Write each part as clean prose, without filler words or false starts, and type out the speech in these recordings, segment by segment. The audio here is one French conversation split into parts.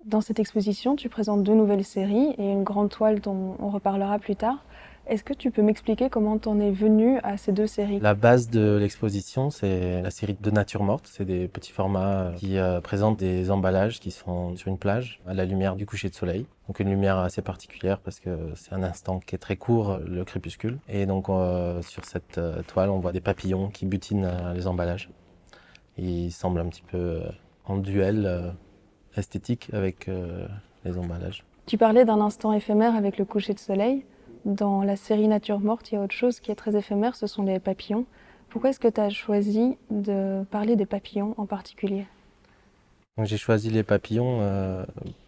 Dans cette exposition, tu présentes 2 nouvelles séries et une grande toile dont on reparlera plus tard. Est-ce que tu peux m'expliquer comment t'en es venu à ces 2 séries? La base de l'exposition, c'est la série de nature morte. C'est des petits formats qui présentent des emballages qui sont sur une plage à la lumière du coucher de soleil. Donc une lumière assez particulière parce que c'est un instant qui est très court, le crépuscule. Et donc sur cette toile, on voit des papillons qui butinent les emballages. Ils semblent un petit peu en duel esthétique avec les emballages. Tu parlais d'un instant éphémère avec le coucher de soleil. Dans la série Nature morte, il y a autre chose qui est très éphémère, ce sont les papillons. Pourquoi est-ce que tu as choisi de parler des papillons en particulier? Donc j'ai choisi les papillons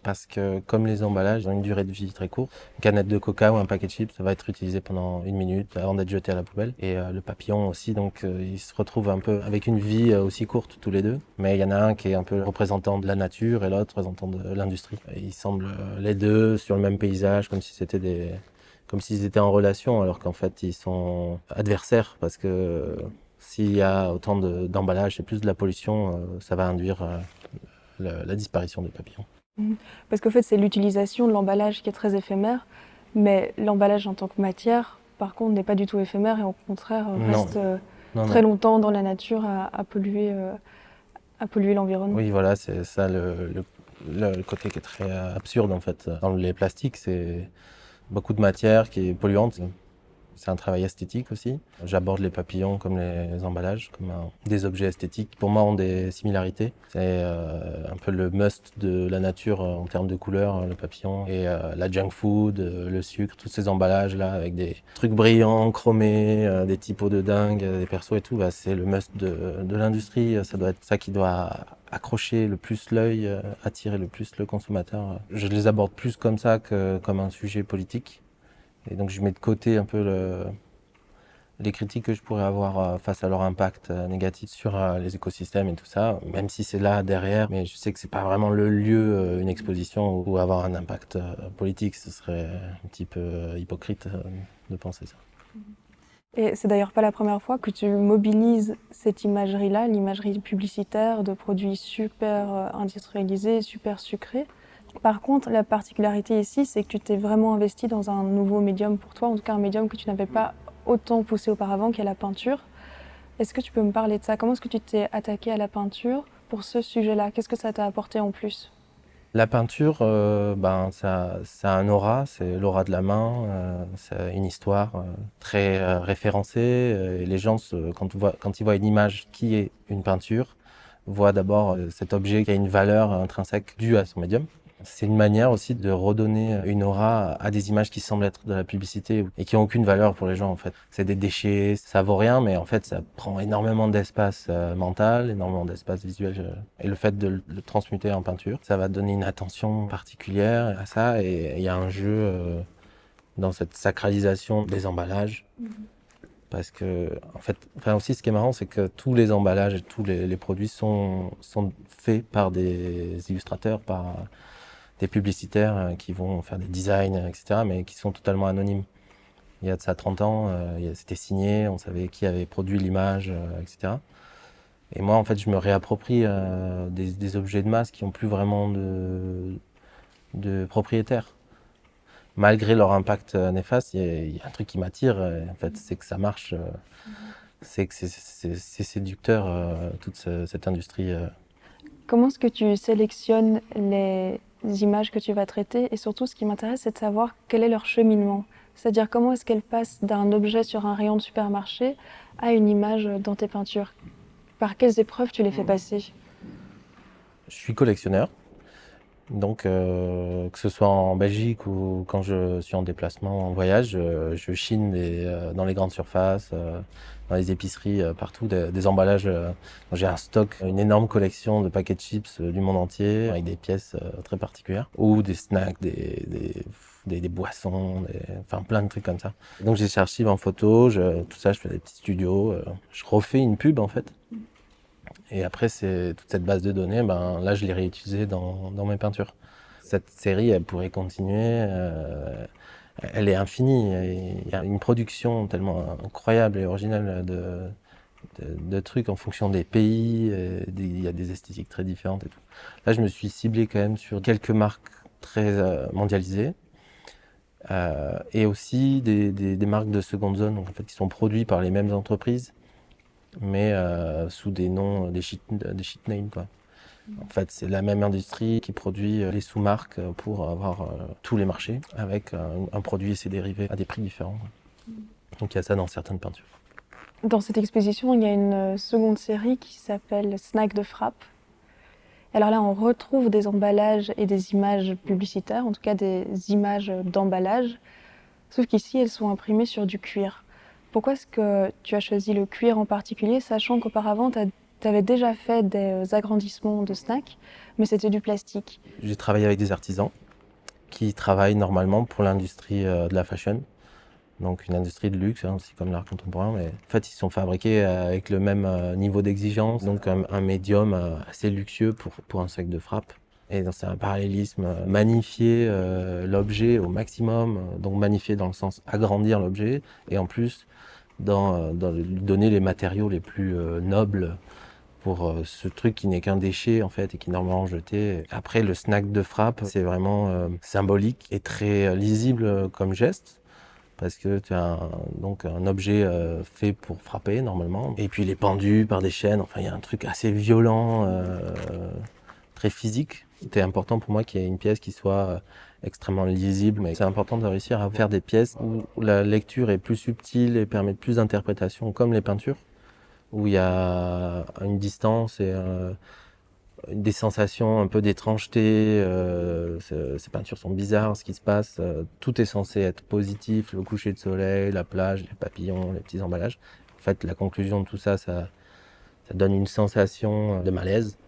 parce que comme les emballages ils ont une durée de vie très courte, une canette de coca ou un paquet de chips, ça va être utilisé pendant 1 minute avant d'être jeté à la poubelle. Et le papillon aussi, donc ils se retrouvent un peu avec une vie aussi courte tous les deux. Mais il y en a un qui est un peu représentant de la nature et l'autre représentant de l'industrie. Et ils semblent les deux sur le même paysage, comme s'ils étaient en relation, alors qu'en fait ils sont adversaires parce que s'il y a autant d'emballages et plus de la pollution, ça va induire la disparition des papillons. Mhm. Parce qu'au fait, c'est l'utilisation de l'emballage qui est très éphémère, mais l'emballage en tant que matière, par contre, n'est pas du tout éphémère et au contraire Non, reste non, très non. longtemps dans la nature à polluer l'environnement. Oui, voilà, c'est ça le côté qui est très absurde en fait. Dans les plastiques, c'est beaucoup de matière qui est polluante. C'est un travail esthétique aussi. J'aborde les papillons comme les emballages, comme des objets esthétiques. Pour moi, ont des similarités. C'est un peu le must de la nature en termes de couleurs, le papillon. Et la junk food, le sucre, tous ces emballages-là avec des trucs brillants, chromés, des typos de dingue, des persos et tout, bah, c'est le must de l'industrie. Ça doit être ça qui doit accrocher le plus l'œil, attirer le plus le consommateur. Je les aborde plus comme ça que comme un sujet politique. Et donc je mets de côté un peu les critiques que je pourrais avoir face à leur impact négatif sur les écosystèmes et tout ça, même si c'est là derrière, mais je sais que c'est pas vraiment le lieu, une exposition où avoir un impact politique, ce serait un petit peu hypocrite de penser ça. Et c'est d'ailleurs pas la première fois que tu mobilises cette imagerie-là, l'imagerie publicitaire de produits super industrialisés, super sucrés. Par contre, la particularité ici, c'est que tu t'es vraiment investi dans un nouveau médium pour toi, en tout cas un médium que tu n'avais pas autant poussé auparavant, qui est la peinture. Est-ce que tu peux me parler de ça? Comment est-ce que tu t'es attaqué à la peinture pour ce sujet-là? Qu'est-ce que ça t'a apporté en plus? La peinture, ben, ça a un aura, c'est l'aura de la main, c'est une histoire très référencée. Et les gens, quand ils voient une image qui est une peinture, voient d'abord cet objet qui a une valeur intrinsèque due à son médium. C'est une manière aussi de redonner une aura à des images qui semblent être de la publicité et qui n'ont aucune valeur pour les gens en fait. C'est des déchets, ça vaut rien, mais en fait ça prend énormément d'espace mental, énormément d'espace visuel. Et le fait de le transmuter en peinture, ça va donner une attention particulière à ça et il y a un jeu dans cette sacralisation des emballages. Parce que, en fait, enfin aussi, ce qui est marrant, c'est que tous les emballages et tous les produits sont faits par des illustrateurs, par des publicitaires qui vont faire des designs, etc., mais qui sont totalement anonymes. Il y a de ça 30 ans, c'était signé, on savait qui avait produit l'image, etc. Et moi, en fait, je me réapproprie des objets de masse qui n'ont plus vraiment de propriétaires. Malgré leur impact néfaste, il y a un truc qui m'attire, en fait, c'est que ça marche, c'est que c'est séducteur, toute cette industrie. Comment est-ce que tu sélectionnes les images que tu vas traiter? Et surtout, ce qui m'intéresse, c'est de savoir quel est leur cheminement. C'est-à-dire comment est-ce qu'elles passent d'un objet sur un rayon de supermarché à une image dans tes peintures? Par quelles épreuves tu les fais passer? Je suis collectionneur. Donc, que ce soit en Belgique ou quand je suis en déplacement, en voyage, je chine dans les grandes surfaces, dans les épiceries, partout, des emballages. J'ai un stock, une énorme collection de paquets de chips du monde entier, avec des pièces très particulières, ou des snacks, des boissons, enfin plein de trucs comme ça. Donc j'ai ces archives en photo, tout ça, je fais des petits studios, je refais une pub en fait. Et après, c'est toute cette base de données, ben, là, je l'ai réutilisée dans mes peintures. Cette série, elle pourrait continuer, elle est infinie. Il y a une production tellement incroyable et originale de trucs en fonction des pays. Il y a des esthétiques très différentes et tout. Là, je me suis ciblé quand même sur quelques marques très mondialisées. Et aussi des marques de seconde zone, donc en fait, qui sont produits par les mêmes entreprises, mais sous des noms, des shit names, quoi. En fait, c'est la même industrie qui produit les sous-marques pour avoir tous les marchés, avec un produit et ses dérivés à des prix différents, quoi. Donc il y a ça dans certaines peintures. Dans cette exposition, il y a une seconde série qui s'appelle Snack de frappe. Alors là, on retrouve des emballages et des images publicitaires, en tout cas des images d'emballage, sauf qu'ici, elles sont imprimées sur du cuir. Pourquoi est-ce que tu as choisi le cuir en particulier, sachant qu'auparavant, tu avais déjà fait des agrandissements de snacks, mais c'était du plastique? J'ai travaillé avec des artisans qui travaillent normalement pour l'industrie de la fashion. Donc une industrie de luxe, hein, aussi comme l'art contemporain, mais en fait ils sont fabriqués avec le même niveau d'exigence, donc un médium assez luxueux pour un sac de frappe. Et donc c'est un parallélisme, magnifier l'objet au maximum, donc magnifier dans le sens agrandir l'objet, et en plus lui donner les matériaux les plus nobles pour ce truc qui n'est qu'un déchet en fait et qui est normalement jeté. Après le snack de frappe, c'est vraiment symbolique et très lisible comme geste. Parce que tu as donc un objet fait pour frapper normalement. Et puis il est pendu par des chaînes, enfin il y a un truc assez violent, très physique. C'était important pour moi qu'il y ait une pièce qui soit extrêmement lisible, mais c'est important de réussir à faire des pièces où la lecture est plus subtile et permet plus d'interprétation, comme les peintures, où il y a une distance et des sensations un peu d'étrangeté. Ces peintures sont bizarres, ce qui se passe. Tout est censé être positif, le coucher de soleil, la plage, les papillons, les petits emballages. En fait, la conclusion de tout ça, ça donne une sensation de malaise.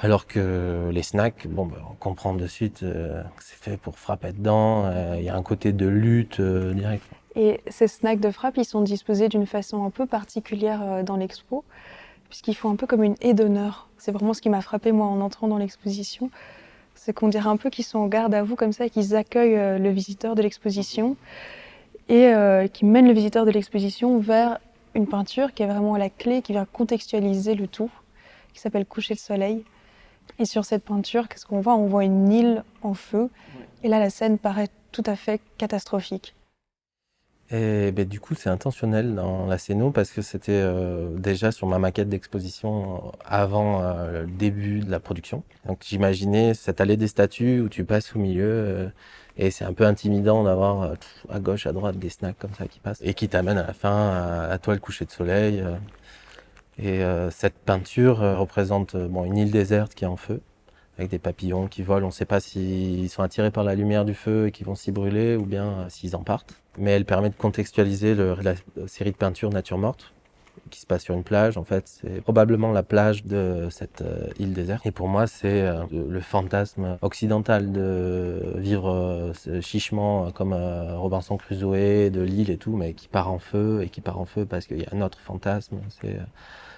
Alors que les snacks, bon, ben, on comprend de suite que c'est fait pour frapper dedans. Il y a un côté de lutte direct. Et ces snacks de frappe, ils sont disposés d'une façon un peu particulière dans l'expo, puisqu'ils font un peu comme une haie d'honneur. C'est vraiment ce qui m'a frappé moi en entrant dans l'exposition. C'est qu'on dirait un peu qu'ils sont en garde à vous comme ça et qu'ils accueillent le visiteur de l'exposition et qui mènent le visiteur de l'exposition vers une peinture qui est vraiment la clé, qui vient contextualiser le tout, qui s'appelle Coucher de soleil. Et sur cette peinture, qu'est-ce qu'on voit? On voit une île en feu. Et là, la scène paraît tout à fait catastrophique. Et ben, du coup, c'est intentionnel dans la scéno parce que c'était déjà sur ma maquette d'exposition avant le début de la production. Donc j'imaginais cette allée des statues où tu passes au milieu et c'est un peu intimidant d'avoir à gauche, à droite des snacks comme ça qui passent et qui t'amènent à la fin à toi le coucher de soleil. Et cette peinture représente bon, une île déserte qui est en feu, avec des papillons qui volent. On ne sait pas s'ils sont attirés par la lumière du feu et qu'ils vont s'y brûler ou bien s'ils en partent. Mais elle permet de contextualiser la série de peintures nature morte qui se passe sur une plage. En fait, c'est probablement la plage de cette île déserte. Et pour moi, c'est le fantasme occidental de vivre chichement comme Robinson Crusoe de l'île et tout, mais qui part en feu et qui part en feu parce qu'il y a un autre fantasme. C'est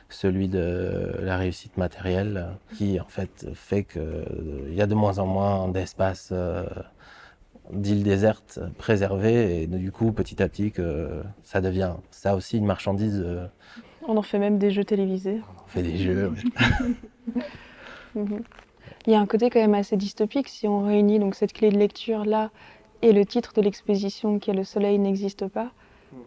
celui de la réussite matérielle qui en fait qu'il y a de moins en moins d'espace d'îles désertes préservées et du coup petit à petit que ça devient ça aussi une marchandise. On en fait même des jeux télévisés. On fait des jeux. Mhm. Il y a un côté quand même assez dystopique si on réunit donc cette clé de lecture là et le titre de l'exposition qui est Le soleil n'existe pas.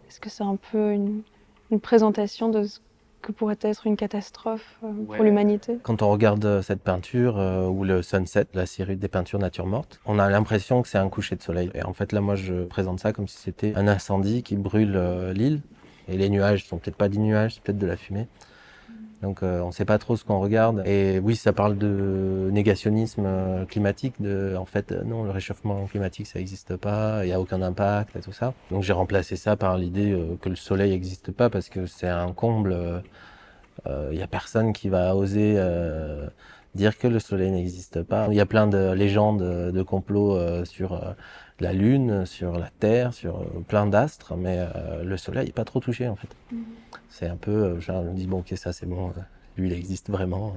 Est-ce que c'est un peu une présentation de ce que pourrait être une catastrophe pour l'humanité? Quand on regarde cette peinture ou le Sunset, la série des peintures nature morte, on a l'impression que c'est un coucher de soleil. Et en fait là, moi, je présente ça comme si c'était un incendie qui brûle l'île. Et les nuages sont peut-être pas des nuages, c'est peut-être de la fumée. Donc on ne sait pas trop ce qu'on regarde. Et oui, ça parle de négationnisme climatique, en fait non, le réchauffement climatique ça n'existe pas, il n'y a aucun impact et tout ça. Donc j'ai remplacé ça par l'idée que le soleil n'existe pas parce que c'est un comble. Il n'y a personne qui va oser dire que le soleil n'existe pas. Il y a plein de légendes de complots sur la Lune, sur la Terre, sur plein d'astres, mais le soleil n'est pas trop touché en fait. C'est un peu, genre, on dit bon ok ça c'est bon, lui il existe vraiment.